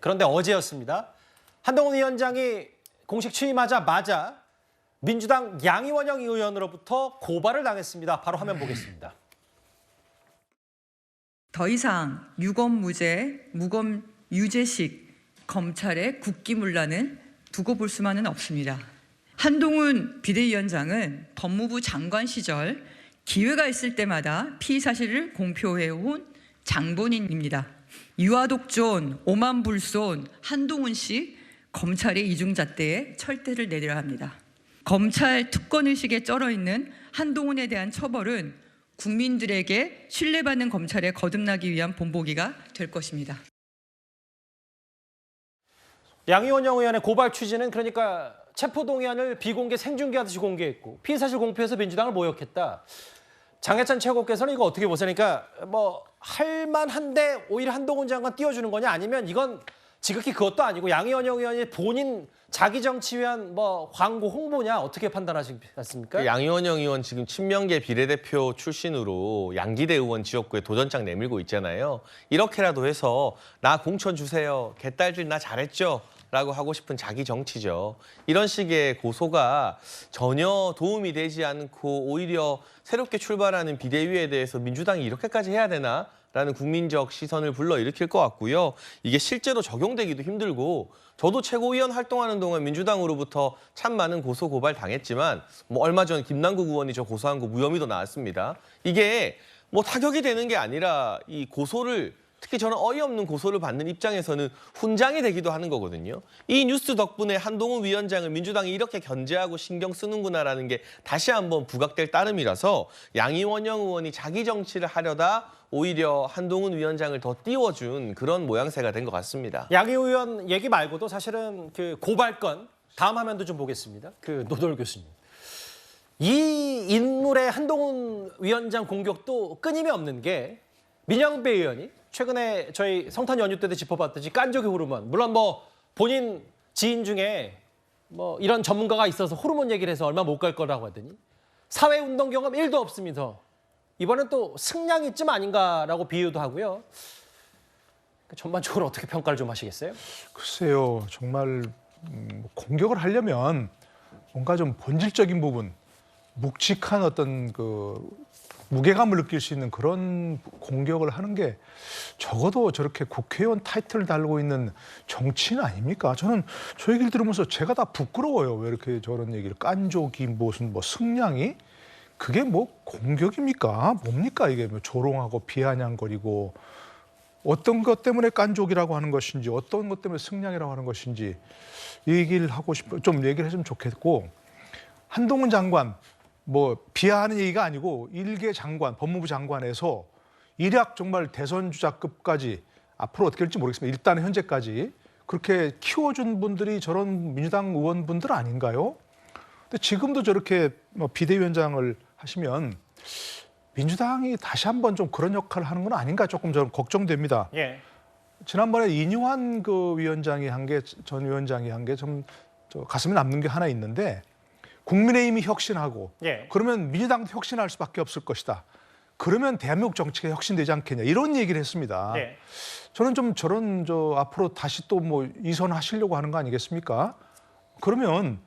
그런데 어제였습니다. 한동훈 위원장이 공식 취임하자마자 민주당 양이원영 의원으로부터 고발을 당했습니다. 바로 화면 보겠습니다. 더 이상 유검무죄, 무검유죄식 검찰의 국기문란은 두고 볼 수만은 없습니다. 한동훈 비대위원장은 법무부 장관 시절 기회가 있을 때마다 피의 사실을 공표해온 장본인입니다. 유아독존, 오만불손, 한동훈 씨 검찰의 이중잣대에 철퇴를 내려야 합니다. 검찰 특권의식에 쩔어있는 한동훈에 대한 처벌은 국민들에게 신뢰받는 검찰에 거듭나기 위한 본보기가 될 것입니다. 양이원영 의원의 고발 취지는 그러니까 체포동의안을 비공개 생중계하듯이 공개했고 피의사실 공표해서 민주당을 모욕했다. 장해찬 최고께서는 이거 어떻게 보세요? 그러니까 뭐 할만한데 오히려 한동훈 장관 띄워주는 거냐 아니면 이건 지극히 그것도 아니고 양이원영 의원이 본인 자기 정치 위한 뭐 광고 홍보냐 어떻게 판단하십니까? 양이원영 의원 지금 친명계 비례대표 출신으로 양기대 의원 지역구에 도전장 내밀고 있잖아요. 이렇게라도 해서 나 공천 주세요. 개딸들 나 잘했죠. 라고 하고 싶은 자기 정치죠. 이런 식의 고소가 전혀 도움이 되지 않고 오히려 새롭게 출발하는 비대위에 대해서 민주당이 이렇게까지 해야 되나? 라는 국민적 시선을 불러일으킬 것 같고요. 이게 실제로 적용되기도 힘들고 저도 최고위원 활동하는 동안 민주당으로부터 참 많은 고소 고발 당했지만 뭐 얼마 전 김남국 의원이 저 고소한 거 무혐의도 나왔습니다. 이게 뭐 타격이 되는 게 아니라 이 고소를 특히 저는 어이없는 고소를 받는 입장에서는 훈장이 되기도 하는 거거든요. 이 뉴스 덕분에 한동훈 위원장을 민주당이 이렇게 견제하고 신경 쓰는구나라는 게 다시 한번 부각될 따름이라서 양이원영 의원이 자기 정치를 하려다 오히려 한동훈 위원장을 더 띄워준 그런 모양새가 된 것 같습니다. 양이 의원 얘기 말고도 사실은 그 고발건 다음 화면도 좀 보겠습니다. 그 노돌 교수님. 이 인물의 한동훈 위원장 공격도 끊임이 없는 게 민영배 의원이 최근에 저희 성탄 연휴 때도 짚어봤듯이 깐족의 호르몬. 물론 뭐 본인 지인 중에 뭐 이런 전문가가 있어서 호르몬 얘기를 해서 얼마 못 갈 거라고 하더니 사회운동 경험 1도 없습니다. 이번엔 또 승량이쯤 아닌가라고 비유도 하고요. 전반적으로 어떻게 평가를 좀 하시겠어요? 글쎄요. 정말 공격을 하려면 뭔가 좀 본질적인 부분, 묵직한 어떤 그 무게감을 느낄 수 있는 그런 공격을 하는 게 적어도 저렇게 국회의원 타이틀을 달고 있는 정치인 아닙니까? 저는 저 얘기를 들으면서 제가 다 부끄러워요. 왜 이렇게 저런 얘기를 깐족이 무슨 뭐 승량이 그게 뭐 공격입니까? 뭡니까 이게 뭐 조롱하고 비아냥거리고 어떤 것 때문에 깐족이라고 하는 것인지 어떤 것 때문에 승량이라고 하는 것인지 얘기를 하고 싶어 좀 얘기를 했으면 좋겠고 한동훈 장관 뭐 비하하는 얘기가 아니고 일개 장관, 법무부 장관에서 일약 정말 대선 주자급까지 앞으로 어떻게 될지 모르겠습니다. 일단 현재까지 그렇게 키워준 분들이 저런 민주당 의원분들 아닌가요? 근데 지금도 저렇게 뭐 비대위원장을 하시면 민주당이 다시 한번 좀 그런 역할을 하는 건 아닌가 조금 저는 걱정됩니다. 예. 지난번에 이뉴한 그 위원장이 한 게 전 위원장이 한 게 좀 가슴에 남는 게 하나 있는데 국민의힘이 혁신하고 예. 그러면 민주당도 혁신할 수밖에 없을 것이다. 그러면 대한민국 정치가 혁신되지 않겠냐 이런 얘기를 했습니다. 예. 저는 좀 저런 앞으로 다시 또 뭐 이선하시려고 하는 거 아니겠습니까? 그러면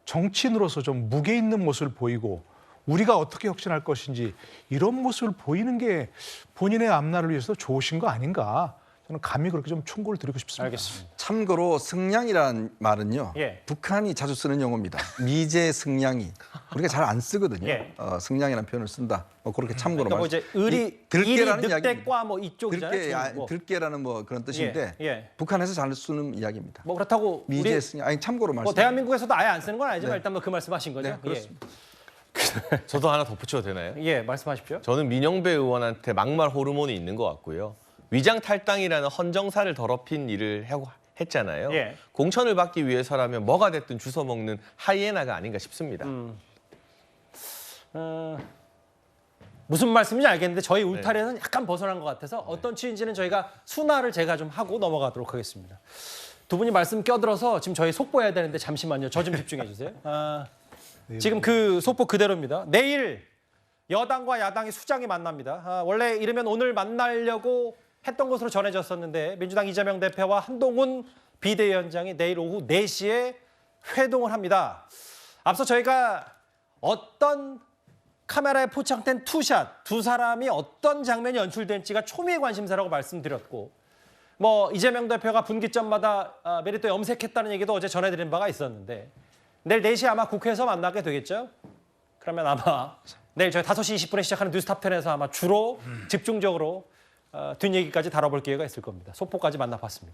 정치인으로서 좀 무게 있는 모습을 보이고 우리가 어떻게 혁신할 것인지 이런 모습을 보이는 게 본인의 앞날을 위해서 좋으신 거 아닌가? 저는 감히 그렇게 좀 충고를 드리고 싶습니다. 알겠습니다. 참고로 승량이라는 말은요. 예. 북한이 자주 쓰는 용어입니다. 미제 승량이. 우리가 잘 안 쓰거든요. 예. 승량이라는 표현을 쓴다. 뭐 그렇게 참고로 그러니까 뭐 이제 의리, 들깨라는 이야기. 늑대과 뭐 이쪽이잖아요. 들깨라는 뭐 그런 뜻인데 예, 예. 북한에서 잘 쓰는 이야기입니다. 뭐 그렇다고 미제 우리 승량. 아니 참고로 말씀. 뭐 대한민국에서도 아예 안 쓰는 건 아니지만 네. 일단 뭐 그 말씀하신 거죠. 네, 그렇습니다. 저도 하나 덧붙여도 되나요? 예, 말씀하십시오. 저는 민영배 의원한테 막말 호르몬이 있는 것 같고요. 위장 탈당이라는 헌정사를 더럽힌 일을 했잖아요. 예. 공천을 받기 위해서라면 뭐가 됐든 주워 먹는 하이에나가 아닌가 싶습니다. 무슨 말씀인지 알겠는데 저희 울타리는 약간 벗어난 것 같아서 어떤 취지인지는 저희가 순화를 제가 좀 하고 넘어가도록 하겠습니다. 두 분이 말씀 껴들어서 지금 저희 속보해야 되는데 잠시만요. 저 좀 집중해 주세요. 지금 그 속보 그대로입니다. 내일 여당과 야당이 수장이 만납니다. 원래 이르면 오늘 만나려고 했던 것으로 전해졌었는데 민주당 이재명 대표와 한동훈 비대위원장이 내일 오후 4시에 회동을 합니다. 앞서 저희가 어떤 카메라에 포착된 투샷, 두 사람이 어떤 장면이 연출될지가 초미의 관심사라고 말씀드렸고 뭐 이재명 대표가 분기점마다 메리트 염색했다는 얘기도 어제 전해드린 바가 있었는데 내일 4시에 아마 국회에서 만나게 되겠죠? 그러면 아마 내일 저희 5시 20분에 시작하는 뉴스탑10에서 아마 주로 집중적으로 뒷얘기까지 다뤄볼 기회가 있을 겁니다. 소포까지 만나봤습니다.